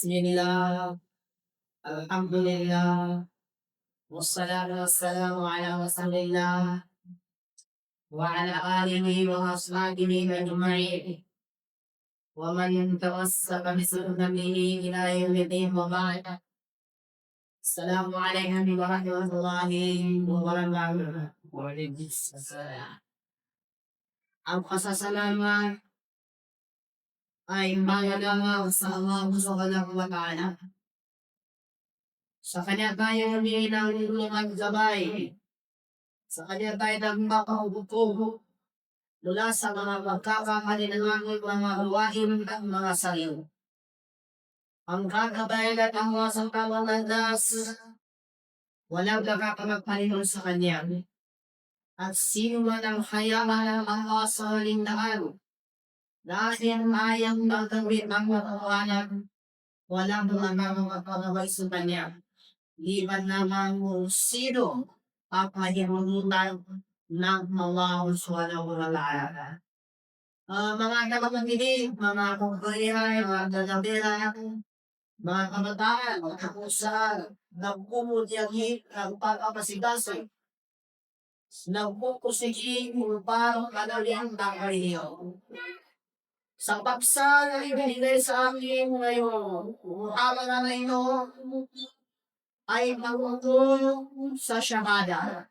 Bismillah, alhamdulillah, wassalatu wassalamu ala rasulillah, wa ala alihi wa ashabihi ajma'in, wa man tawassaka bi sunnatihi ila yaumiddin wa ba'd. Assalamu alaikum wa rahmatullahi wa barakatuh. Waalaikumsalam. Ang pasasalamat ay mahalaga sa Allah subhanahu wa ta'ala. Sa kanya tayo humingi ng tulungan gabay. Sa kanya tayo nagmakaupo mula sa mga magkakamali ng aming mga huwain at mga saliw. Ang kakabayan at ang wasang tamang landas, walang nakakapagpalingon sa kanya. At sino man ang hayaman ang sa lindaan, dahil ayang magkamit ang makawanan, walang makakapagpagaway sa kanya. Liban lamang kung sino ang mahihulutan ng Allah subhanahu wa ta'ala. Mga kapatid, mga kumpanya, mga dadabera, mga kabataan, mga kung nagpumudyagi ang pagkapasigasay, nagpupusiging parang kadaliang takariyo. Sa paksa na ibinigay sa akin ngayon, umaman na ito, ay pagtulong sa syahada.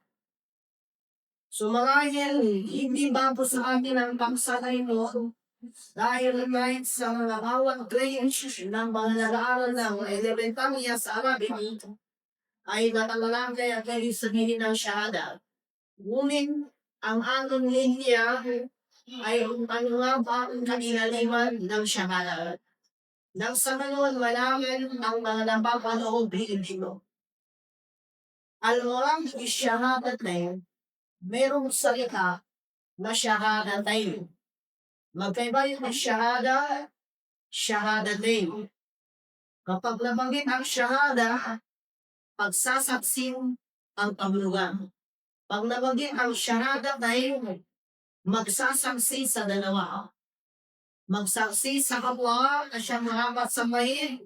So marahil hindi bago sa akin ang pagsanay mo dahil kahit sa mga bawat grades ng mga nag-aaral ng elementarya sa Arabic ay natalalagay at kayo sabihin ng syahada. Ngunit ang anong linya ay ano nga ba ang kanilaliman ng syahada. Nang sa ngayon malaman ang mga napapanood dito. Al-Quran syahadatayn, merong salita na syahadatayn. Magkaiba yung syahada, syahadatayn. Kapag nabanggit ang syahada, pagsasaksin ang pamulugan. Pag nabanggit ang syahadatayn, magsasaksi sa dalawa. Magsaksi sa kapwa na siyang mahamat sa mahid,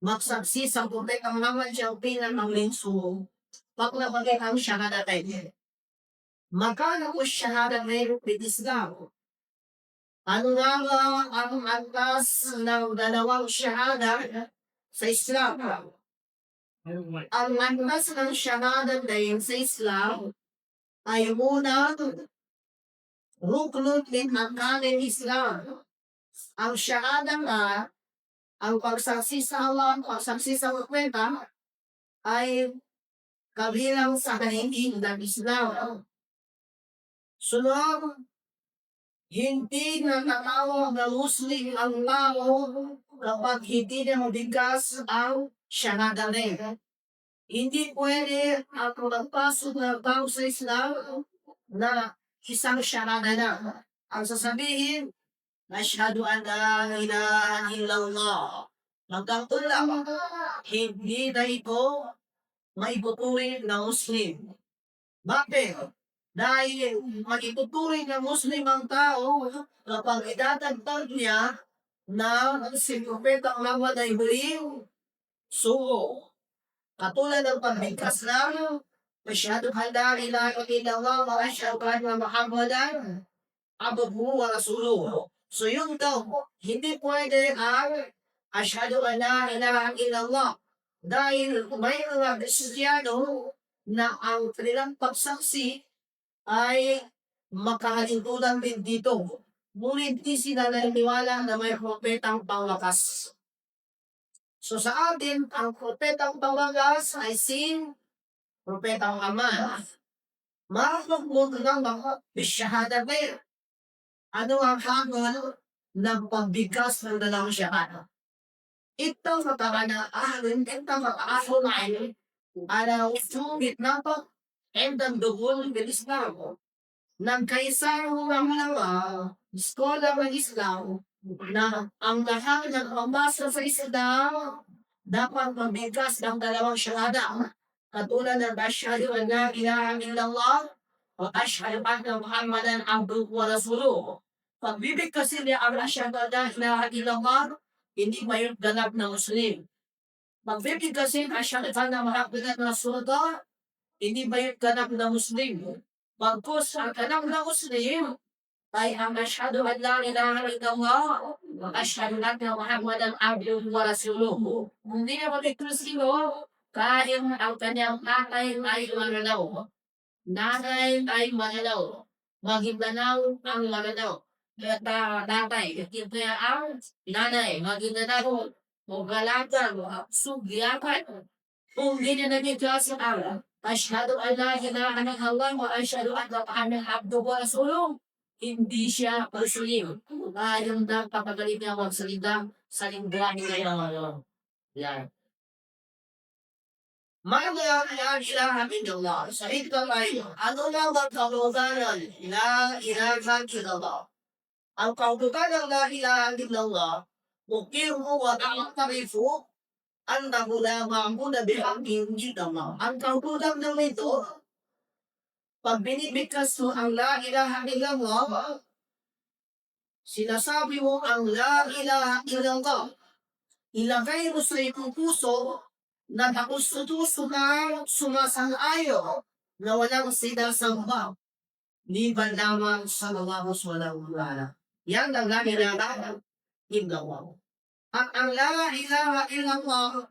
magsaksi sa putik ang naman siyang pinang ng linso. Pag nabanggit ang syahadatayn. Magkano ko syahadatayn bitisgaw? Ano nga ba ang antas ng dalawang syahada sa Islam? Ang antas ng syahadatayn sa Islam ay unang ruknun min arkanil Islam. Ang syahada nga, ang pagsaksi sa Allah, pagsaksi sa propeta, ay kabilang sa kahihin ng Islam. Sunod, hindi natatawag na Muslim ang tao kapag hindi na mabigas ang syahadatayn. Hindi pwede ang magpasok ng tao sa Islam na isang syahada na. Ang sasabihin, Asyhadu an la ilaha illallah. Magkatulak, hindi na ito maiputuring na Muslim. Bakit? Dahil mag-ituturing na Muslim ang tao kapag idadagdag niya na si Propeta Muhammad ay huling sugo. Katulad ng pagbigkas ng Asyhadu an la ilaha illallah wa asyhadu anna Muhammadan abduhu wa rasuluhu. So yun daw, hindi pwede ang Asyhadu an la ilaha illallah. Dahil may mga Kristiyano na ang kanilang pagsaksi ay makahalintunan din dito. Ngunit di sila naniniwala na may propetang pangwakas. So sa atin, ang propetang pangwakas ay si Propetang Muhammad. Makakagmod ng mga bisyahadatayn. Ano ang hangon ng pagbigas ng dalawang syahada? Ito mataka ahlin, ito maka-ahlin ala usubit na po and ang duhul ng Islam. Nang kaisa ng mga skola ng Islam na ang lahat ng pamasa sa Islam dapat mabigas ng dalawang syahada. Katulad ng Asyhadu an la ilaha illallah wa asyhadu anna Muhammadan abduhu wa rasuluhu. Pagbibig kasi niya ang Asyhadu an la ilaha illallah, hindi ba yun ganap na Muslim? Magbibigkasin ang syarikat ng mahapagad na surga, hindi ba yun ganap na Muslim? Bagkus ang ganap na Muslim ay ang asyhadu an la ilaha illallah wa asyhadu anna Muhammadan abduhu wa rasuluhu. Hindi na magkikrisino kahit ang kanyang tatay ay mananaw. Nanay ay mananaw. Maguindanao ang mananaw. Tatay, kaya ang nanay, Maguindanao, o galatan, o sugyakan. Kung hindi na nabigkas ang Allah, asyhadu an la ilaha illallah wa asyhadu anna Muhammadan abduhu wa rasuluhu. Hindi siya Muslim. Ayon ng papagaling niya magsalita sa lingwahe ngayon. Yan. Maya la ilaha illallah. Sa ito ay ano lang ang kautuganan na ilaha illallah. Ang kautuganan na ilaha illallah, mukiru wa ta'tarifu annahu la ma'budu bihaqqin illallah. Ang kautugan ng ito, pag binibigkas mo ang la ilaha illallah, sinasabi mo ang la ilaha illallah. Ilagay mo sa iyong puso na takus-puso na sumasang-ayo na walang sinasamba, liban lamang sa mga walang wala. Yan ang la ilaha illallah. At ang la ilaha illallah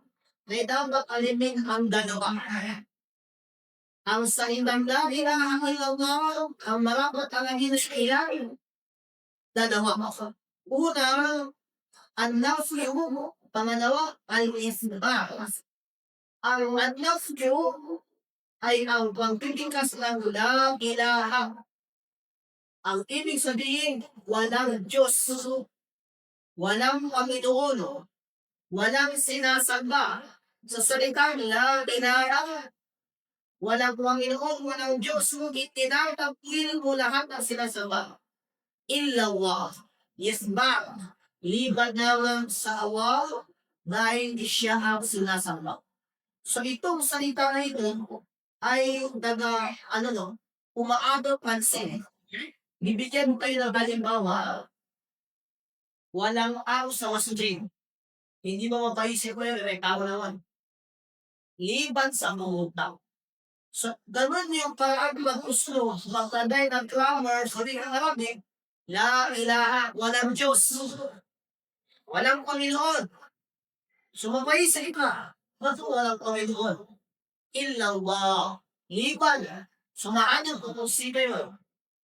ay dapat alimin ang dalawa. Ang salitang la ilaha illallah, ang marapat ang hinasilang dalawa. Una, ang nafyu, pangalawa, al-isbat. Ang nafyu ay ang pagtitikas ng la ilaha. Ang ibig sabihin, walang Diyos, walang Panginoon, walang sinasamba. Sa salitang la ilaha, walang Panginoon, walang Diyos, ngunit tinatapil mo lahat ng sinasamba. Illallah, yasba, liban naman sa Allah dahil siya ang sinasamba. So itong salita na ito ay umaabot pansin. Bibigyan mo kayo ng halimbawa, walang araw sa masjid. Hindi mo mapaisip ko yun, reklamo naman. Liban sa mangutang. So, ganun yung parang mag-uslo, magtanday ng grammar, sabi ng Arabic, la ilaha, walang Diyos, walang Panginoon. So, mapaisip ka, ba't walang Panginoon? Illallah, liban. Sumaanong kung sino yun,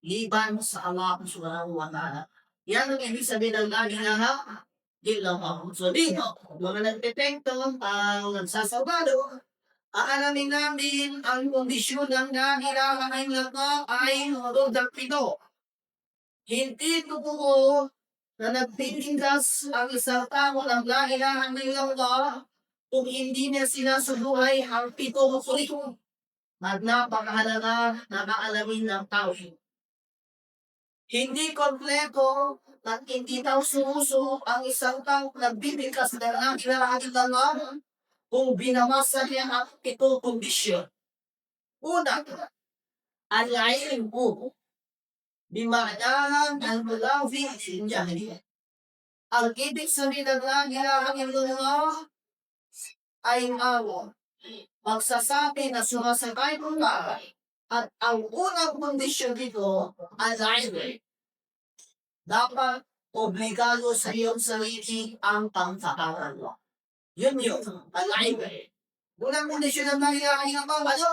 liban sa Allah subhanahu wa ta'ala. Yan ang ibig sabihin ng la ilaha illallah. So, dito, mga nagtetento, ang nagsasabado, aalamin namin ang kondisyon ng la ilaha illallah ay hanggang pito. Hindi totoo na nagtitindas ang isang tao ng la ilaha illallah kung hindi niya sinasubuhay ang pitong kurikong at napakahalaga na maalamin ng tao. Hindi kompleto at hindi daw sumuso ang isang tao nagbibigkas ng la ilaha illallah kung binamasa niya ang pitong kondisyon. Una, al-ilmu bima'nahan al-mulafi al-jahli. Ang ibig sabihin ng la ilaha illallah ay magsasabi na sumasakay mo ka. At ang unang kondisyon dito, al-ilmu. Dapat obligado sa iyong sarili ang pangtakaran mo. Yun, al-ilmu. Unang kondisyon ng la ilaha illallah, ano?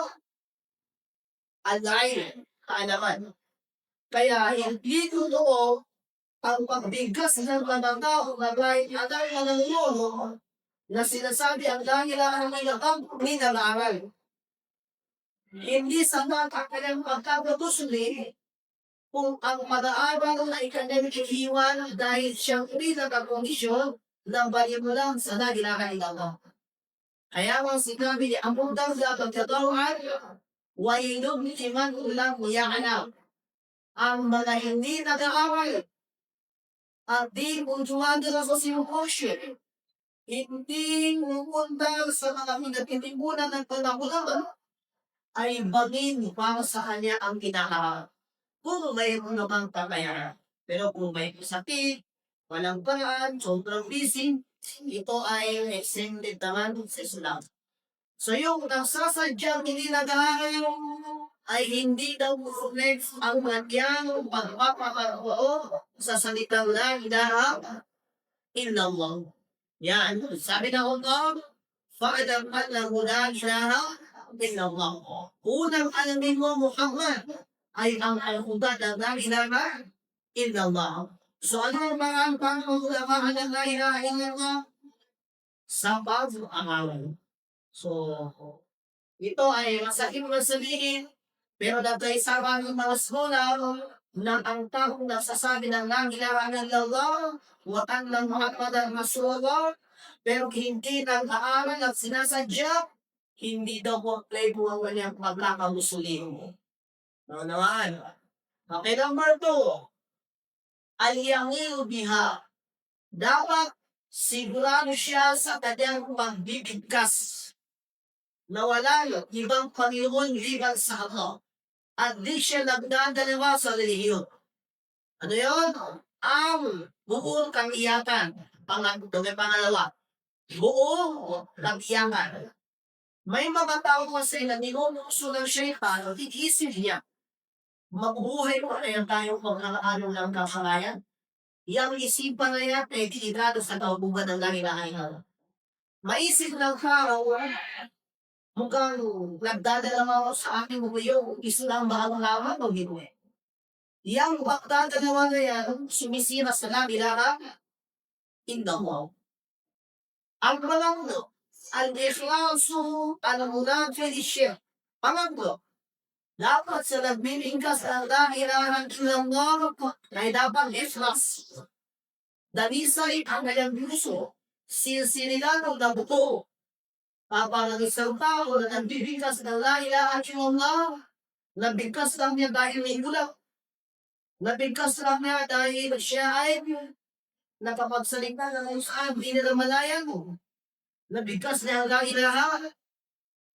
Al-ilmu, kaalaman. Kaya hindi totoo ang pagbigkas ng mga tao na kahit anong nanunuro na sinasabi ang la ilaha illallah minangaral. Hindi sapat ang kanyang pagkakatusli kung ang mag-aaral ay kanyang iiwan dahil siyang pinakakondisyon ng balimulang sa la ilaha illallah. Kaya ang sinabi niya, ang puntang sa pagkatawaan, wailog liman ulang ya'alam. Ang mga hindi nag-aaral at di pumunta sa simposyon, hindi pumunta sa mga pinagtitimbunan ng panahon ay bagin para sa kanya ang kinakaharap. Kung mayroon namang kakayahan. Pero kung may sakit, walang paraan, sobrang busy, ito ay extended naman sa Islam. So yung nagsasadyang hindi nag-aaral ay hindi daw reflect ang kanyang pagpapakao sa salitang la ilaha illallah. Yan. Sabi ng Allah, Fa'alam annahu la ilaha illallah. Unang alamin mo, Muhammad, ay ang al-huda na la ilaha illallah. So ano ang mga pangulamaan ng la ilaha illallah? Sa pag-aaral. So, ito ay masakit na sabihin, pero nagkaisawa ng mga scholar na ang taong nagsasabi ng la ilaha illallah, wa anna Muhammadan Rasulullah, pero hindi nag-aaral at sinasadya, hindi daw kompleto ang kanyang pagkakamusulim. No naman. Okay, number 2, al-yaqinu biha. Dapat sigurado siya sa kanyang pagbibigkas na wala ibang Panginoon liban sa Allah. At di siya nagdadalawa sa relihiyon. Ano yun? Ang buong kangiyatan. Pangalawa. Buong kangiyatan. May mga tao kasi na ninunuso ng syaitan, iisip niya, mabubuhay mo kaya tayo kung ano ng kasalayan. Yang isipan na yan ay tinigado sa kaubugan ng langit-langit. Maisip ng tao, mukhang nagdadalawa ako sa aking buyo, Islam ba ang laman o hindi? Yang pagdadalawa na yan, sumisira sa labi-lara, indamo. Ang pangatlo, al-ikhlasu al-munafil isyir. Pangatlo, dapat sa nagbibigkas ng la ilaha illallah ay dapat ikhlas. Dalisay ang kanyang puso, silsililan ng buto. Para ng isang tao na nagbibigkas ng la ilaha illallah, nabigkas lang niya dahil may gulang. Nabigkas lang niya dahil siya ay nakapagsalita ng kung saan di nila malayan mo. Nabigkas niya ang la ilaha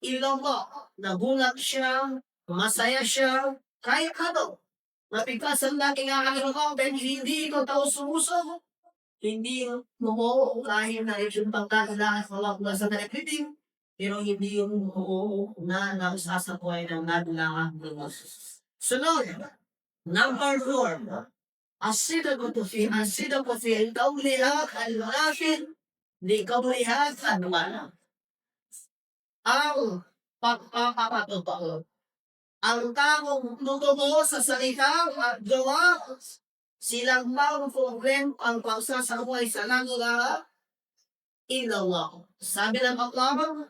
illallah. Nagulat siya, masaya siya, kahit ano. Nabigkas ang la ilaha illallah dahil hindi ikaw tao sumuso. Hindi mo kahit na yung pagkakalakas wala ko sa nalipipin, pero hindi yung na nasasakuhay ng naglangang Diyos. Sunod, number 4, الصدق في قولها المنافق لقولها الأنوار. Ang pagpapatotoo. Ang taong totoo sa salita at gawa, silang problem ang pagsasabuhay sa nangulaha, illallah. Sabi ng Allah,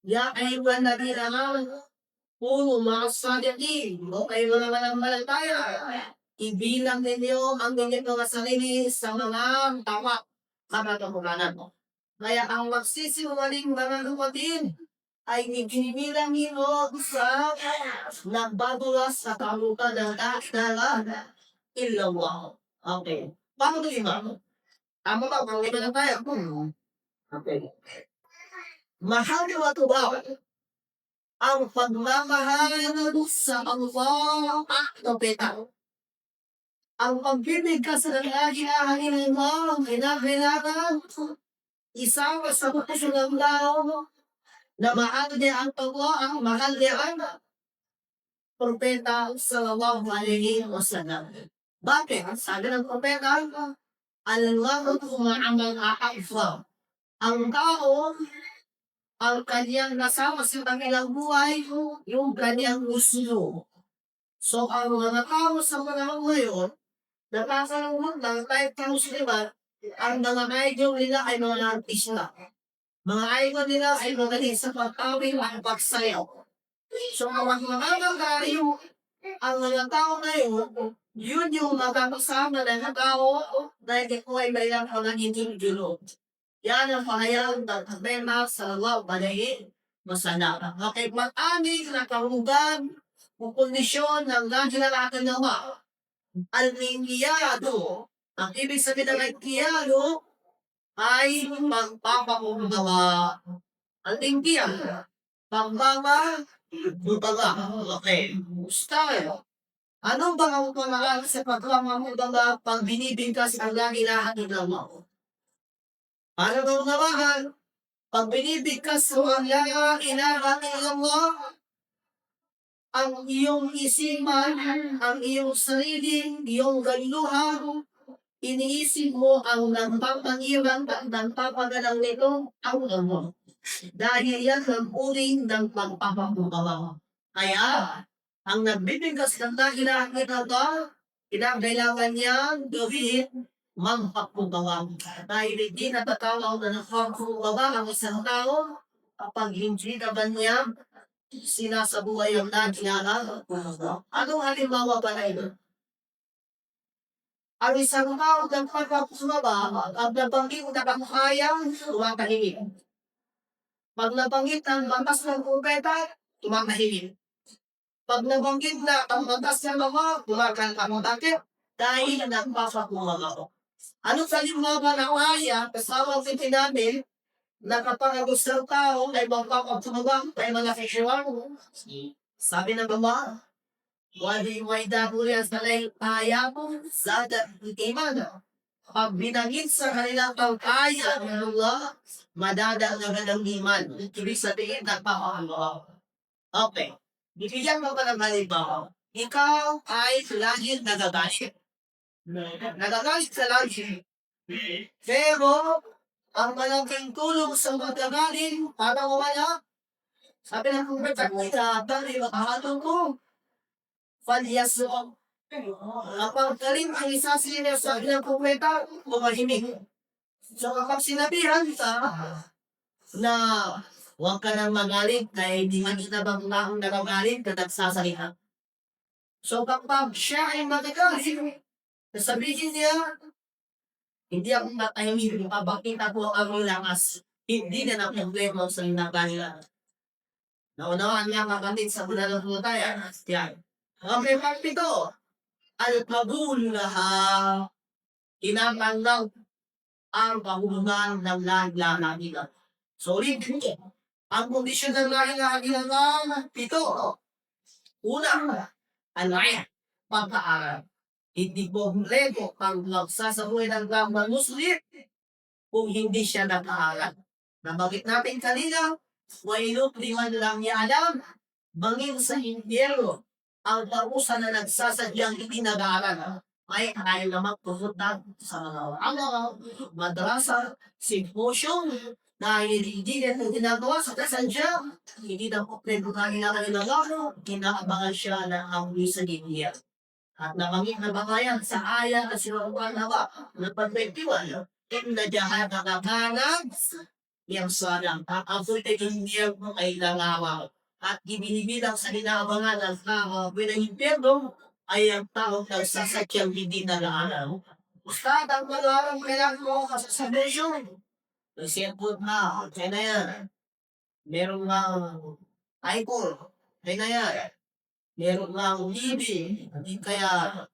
Ya ayyuhan ladina amanu, kunu ma'as sadiqin. O kayo mga mananampalataya, ibilang ninyo ang inyong mga sarili sa mga tama kapatukunan. Kaya ang magsisinungaling mga lumatin ay ibinibilang nyo sa nagbadulas sa kalutan ng dakdala illallah. Okay. Panglima. Tama ba? Panglima na tayo. Okay. Mahal wa tubaw. Ang pagmamahal sa Allah at kapitao. Ang pagbibigkas ng ilaha illallah ang kinakailangan isama sa puso ng tao na mahal niya ang Allah, ang mahal niya ang propeta sallallahu alaihi wasallam. Bakit? Sabi ng propeta, Allahu ma'amal a'afa. Ang tao, ang kanyang nasama sa kanilang buhay, yung kanyang gusto. So, ang mga tao sa mga ngayon, nakakalungkot lang kahit Musliman, ang mga idol nila ay mga artista. Mga idol nila ay magaling sa pagkawin at pagsayaw. So, ang mga tayo, ang mga tao ngayon, yun yung magkakasama ng mga tao dahil ito ay mayroon ko ng hindi gulot. Yan ang pahayag ng kabema sa Allah balayin masana. Okay, mag-anig na karugan o kondisyon ng naginalakan nawa. Al-Ningiyado. Ang ibig sabihin ng Ningiyado ay magpapakumbawa. Al-Ningiyado. Pagbawa, okay. Style. Anong bang ang pangalan sa pagkamamudaga pag binibigkas ang la ilaha illallah? Para naman, pag binibigkas mo ang la ilaha illallah, ang iyong isipan, ang iyong sarili, iyong ganluhan, iniisip mo ang nagpapangirang at nagpapagalang nito ang Allah. Dahil yan ang uling ng pagpapabulaw. Kaya, ang nagbibigkas ng la ilaha illallah, kinakailangan niya gawin magpapabulaw. Dahil hindi natatawag na nagpapabulaw ang isang tao kapag hindi naman niya sinasabuhay ang la ilaha illallah. Anong halimbawa ba na ito? Ang isang tao nagpapabulaw, ang nabanggit na kamahayang tumatahimik. Pag nabanggit ang batas ng kumpeta, tumatahimik. Pag nabanggit na ang batas ng mga, kumakanta mo. Bakit? Dahil nagpapabulaw. Anong halimbawa ng aya, kasama ang namin, na kapag ang isang tao ay magpapabulaw, ay mga fisyuan. Sabi ng baba, wali may dabuyan sa aya mo, sada iman. Pag binanggit sa kanilang pag-aya ng Allah, madadagdagan ng iman. Ibig sabihin, nagpapakalaw. Okay. Bibigyan mo pa ng halimbawa. Ikaw ay laging nagagalit. Nagagalit sa lagi. Pero, ang malaking tulong sa magagaling, para wala, sabi ng kumpeta, may tatang imakakatong ko. Falyaso. Kapag galing ang isa sa ilang kumpeta, bumahimik. So kapag sinabihan ka na huwag ka nang magalit dahil di man kita bang taong nagagalit na nagsasalita. So kapag siya ay magagalit, sasabihin niya, hindi ako natahimik, mapapakita ko ang lakas. Hindi na problema sa nagagalit. Naunawaan niya kapatid sa bulan ng tayo. Yan. Okay, part 7. Al-Qabulaha. Tinatanggal ang kahulugan ng la ilaha illallah. So, ulit, ang kondisyon ng la ilaha illallah, 7. Una, al-ayah, pagkaaral. Hindi kompleto ang magsasabuhay ng gambang Muslim kung hindi siya nakaaral. Nabagit natin kanina, wailot liman lang alam, bangin sa impyerno, ang parusa na nagsasadyang hindi nag-aaral ay ayaw naman pupunta sa mga madrasa, symposium, dahil hindi na ito ginagawa sa kasadya, hindi na po pwede na ginagawa, kinakabangan siya na ang sa India. At nakamit na bangayan sa aya at sinukuhan na ba, na pagpektiwan, na jahat na kakanan, yang sarang, ang sulti India mo ay nangawa at ibinibilang sa inaabangan ng tao pinag-impyerno ay ang taong nagsasadyang hindi nag-aaral. Ustad, ang mag-aaral kailangan mo kasi sa mission. Cellphone na, kaya na yan. Meron nga iPhone, kaya na yan. Meron nga TV, hindi kaya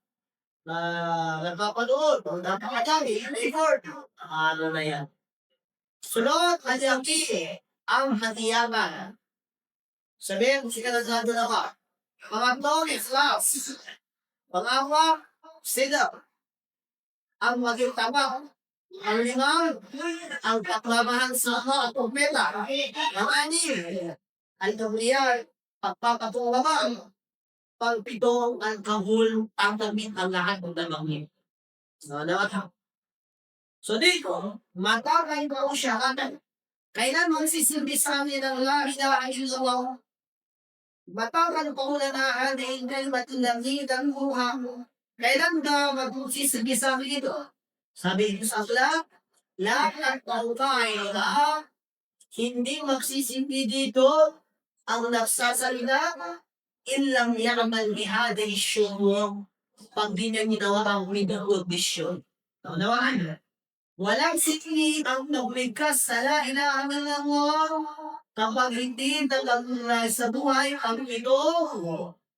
nagpapanood, napakadami, effort. Ano na yan. Sunod, kanyang ang hatiyaman. Sabihin, sikanasado na ka. Pangatlo, ikhlas. Pangalawa, sila. Ang maging tama. Ang lima, ang paklamahan sa mga at propeta. Ang anim, ang tumiyan, pagpapatulungan. Pagpito, ang kahul, ang damit, ang lahat ng damangin. So dito, matangay ko siya. Kailan magsisilbi sa amin ang la ilaha illallah? Matagal pa una na aning kay matulangi ang buha mo. Kailan ka magsisilbi sa amin ito? Sabi niyo sa akla, lahat ng tayo na hindi magsisilbi dito ang nagsasalita ilang yaman bihada isyong pag di niya ginawa ang winag-audition. Nawaan. Walang sikli ang nagligkas sa la ilaha illallah kapag hindi nagagulay sa buhay ang ito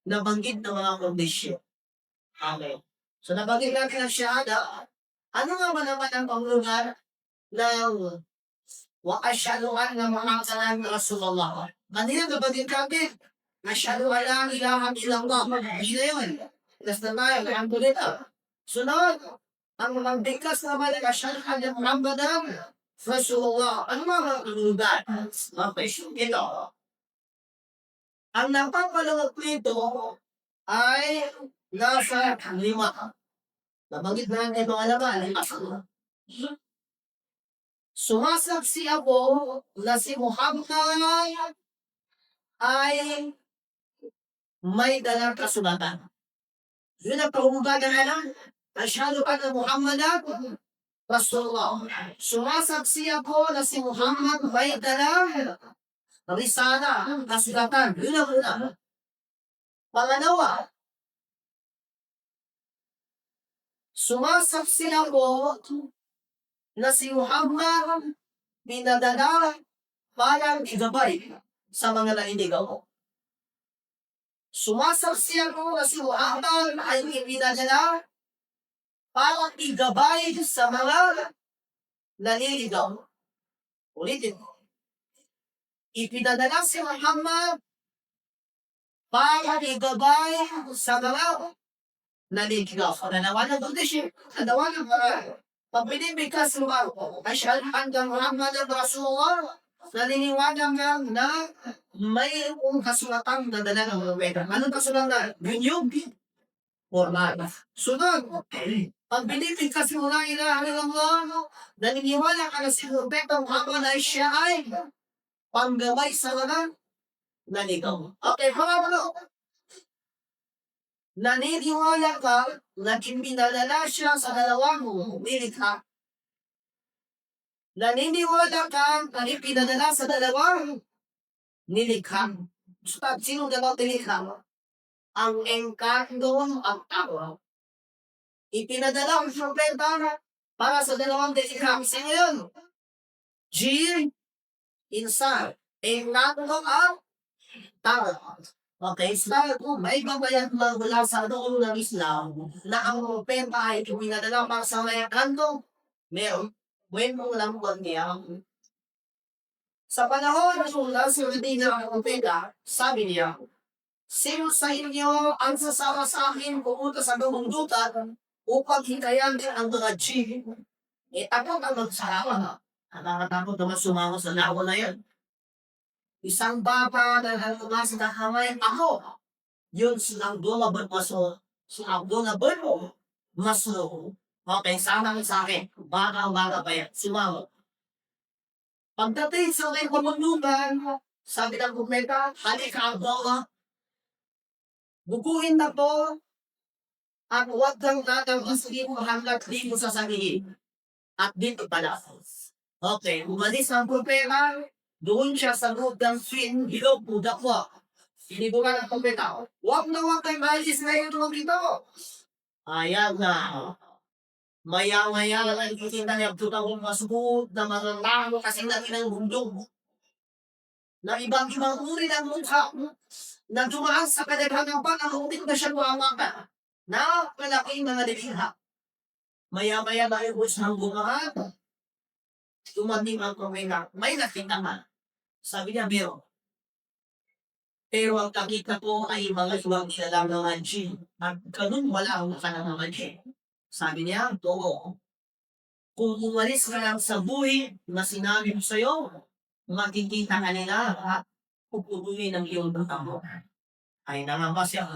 nabanggit ng mga kondisyon. Okay. So nabanggit natin ang syahada. Ano nga ba naman ang panglugar ng wakasyaluhan ng mga kasalan ng Rasulullah? Kanina nabanggit natin nasyado ka lang ilahan ilang ba? Hindi na yun. Tapos na tayo, kaya po nito. Sunod, ang magbigkas naman ng asyado ka ng Ramadan Rasulullah. Ano mga kalugan? Okay, ito. Ang napapalawag nito ay nasa 5. Nabanggit na natin mga laman. Sumasaksi ako na si Muhammad ay may dalang kasulatan. Yun ang pahulugan ng alam. Asyhadu anna Muhammadan Rasulullah. Sumasaksi ako na si Muhammad may dalang risala, kasulatan. Yun ang una. Pangalawa, sumasaksi ako na si Muhammad pinadala parang igabay sa mga nanindigaw ko. Sumasaksi ako na si Muhammad ay ipinadala parang igabay sa mga naniligaw. Ulitin ko. Ipinadala si Muhammad para igabay sa mga naniligaw. Nanawanan ko din siya. Nanawanan ko. Pagpinibigkas mo ako, asyhadu anna Muhammadan Rasulullah, naniniwanan ka na mayroong kasulatang dadala ng mga weda. Anong kasulatan? Binyog. Formal. Sunod. Pag binibigkas mo na ilaha illallah, naniniwala ka na si Propeta Muhammad ay siya ay panggabay sa mga nanigaw. Okay, pangatlo. Naniniwala ka na pinadala siya sa dalawang nilikha. Naniniwala ka na ipinadala sa dalawang nilikha. Sino dalawang nilikha? Ang engkanto ang tao. Ipinadala ang propeta para sa dalawang nilikha. Sino yun? Jinn, insan. Engkanto ang tao. Okay, sabi ko, may babayan mula sa noong ng Islam na ang propeta ay pinadala para sa mga kanto. Meron, bueno lang po niya. Sa panahon ng nasunodin ng propeta, sabi niya, sino sa inyo ang sasama sa akin pumunta sa lumang duta upang hikayan din ang mga Jinn? Takot ang magsama. Nakakatakot naman sumama sa lawa na yan. Isang bata na nagmasa na kamay ako. Yun silang dola bermaso. Silang dola bermo. Maso. Okay, sana sa akin. Baka pa yan. Sumama. Pagdating sa may pamulugan, sabi ng kumeta, halika ang dola. Bukuhin na to. At huwag kang tatangkasli mo hanggat di mo sasabihin. At dito pala. Okay, umalis ang propeta. Doon siya sa loob ng swing, hilog po dakwa. Sinibukan ang pagkita. Huwag na huwag kayo maalis na yung tulong dito. Ayan na. Maya-maya na lang itinda niya tutang kong masubot na mga tao kasi lagi ng bundog. Na ibang-ibang uri ng mukha na dumaan sa kadaghan ng panahon, hindi ko na siya mawawaka. Na malaking mga dilinha. Maya-maya na yung busang bumahan. Tumating ang kumina. May nakita nga. Sabi niya, meron. Pero ang nakita ko ay mga ibang nilalang ng Jinn. At ganun wala akong ka ng mga Jinn. Sabi niya, oo. Kung umalis ka lang sa buhay na sinabi mo sa'yo, makikita ka nila at pupunuin ng iyong batang. Ay naman ba siya?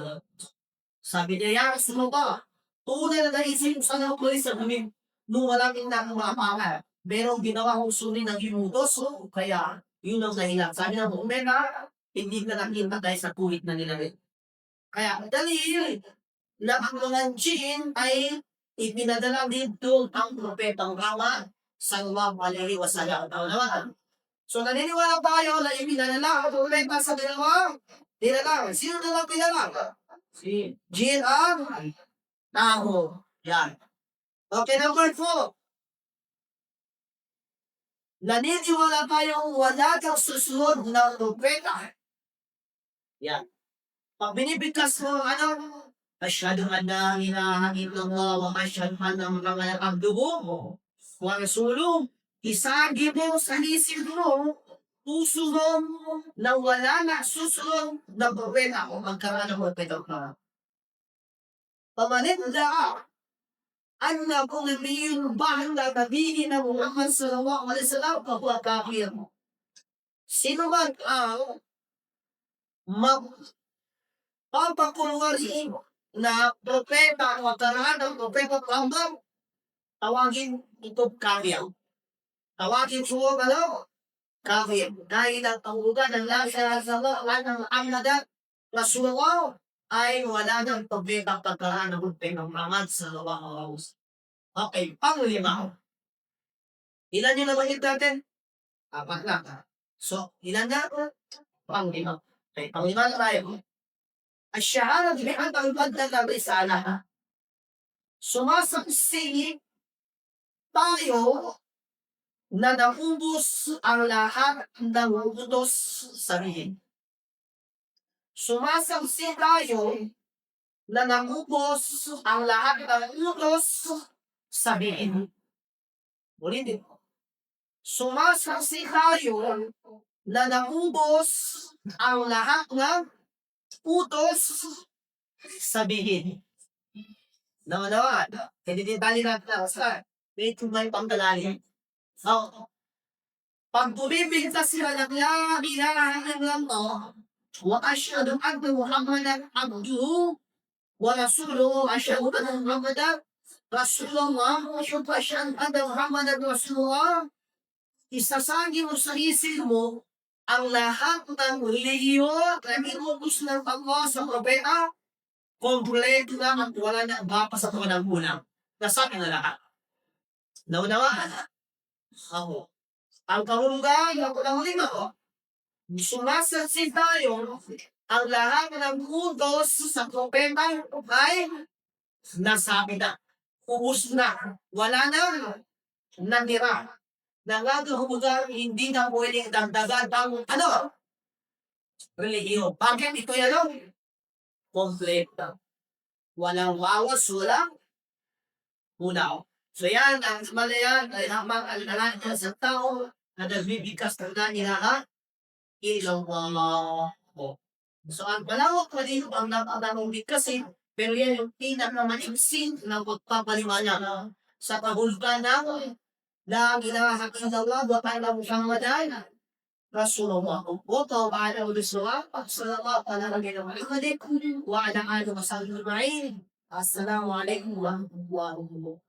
Sabi niya, yaras mo ba? Tunay na naisip sa nakuloy sa amin nung walang inang mga panga. Merong ginawa kong suni ng inutos, kaya yun ang dahilan. Sabi ng Umena, hindi na nakita tayo sa kuhit na nila rin. Kaya dahil na ang mga Jinn ay ipinadala dito ang propetang Rama sallallahu alaihi wasallam. So naniniwala tayo na ipinadala ang propeta sa dalawang nilalang. Sino dalawang nilalang? Si Jinn ang tao. Yan. Okay, number 4. Naniniwala tayong wala kang susunod ng propeta. Yan. Pag binibigkas mo, asyhadu anna ilaha illallah wa asyhadu anna Muhammadan abduhu wa rasuluh. Isagi mo sa isip mo, puso mo na wala na susunod ng propeta o magkaroon ng propeta ka. Pamaninda anna kung nabiyunubahan na nabihin ng Muhammad sallallahu alaihi wasallam bahwa kafir. Sino man ang magpapakunwari na propeta o karaan ng propeta Muhammad, tawagin ito kafir. Tawagin po kafir. Dahil ang kahulugan ng la ilaha illallah wa anna Muhammadan Rasulullah ay wala ng propeta pagkaraan ng propeta Muhammad sallallahu alaihi wasallam. Okay, panglima. Ilan yung nabanggit natin? Apat na. So, ilan na? Panglima. Okay, panglima na tayo. Asyahada bi'an ang bagdad ng risala. Sumasaksi tayo na naubos ang lahat ng utos sabihin. Sumasaksi tayo na naubos ang lahat ng utos sabihin. Ulitin. Sumasaksi tayo na naubos ang lahat ng utos sabihin. Naman, hindi din tali natin na sa medyo may pangdalalim. So, pag bumibigtas sila ng la ilaha illallah wa asyhadu anna Muhammadan abduhu wa rasuluhu asyhadu anna Muhammadan Rasulullah wa asyhadu anna Muhammadan Rasulullah, isasagi mo sa isip mo ang lahat ng relihiyon na inutos ng Allah sa propeta, kompleto na at wala na bapa sa pangulang. Nasabi na lahat. Naunawaan. Ako. Ang kahulugan ng panglima ko, sumasaksi tayo ang lahat ng utos sa propeta ay nasabi na. Ubus na. Wala na. Natira. Nangagahulugan hindi na pwedeng dagdagan ang relihiyon. Bakit ito yan? Kompleto. Walang wawas, walang unaw. So yan, ang malayan ay namang alalahan sa tao na nagbibigkas ng ilaha ilaw mo. So ang palawak pa rin ang natanong bigkasin, pero yan yung pinakamaniksin na magpapaliwanag sa kahulugan ng la ilaha illallah wa anna Muhammadan Rasulullah. Oto ba'ala uliswa, sallallahu ala nabiyina Muhammadin wa ala alihi wa sahbihi ajma'in. Assalamualaikum warahmatullahi wabarakatuh.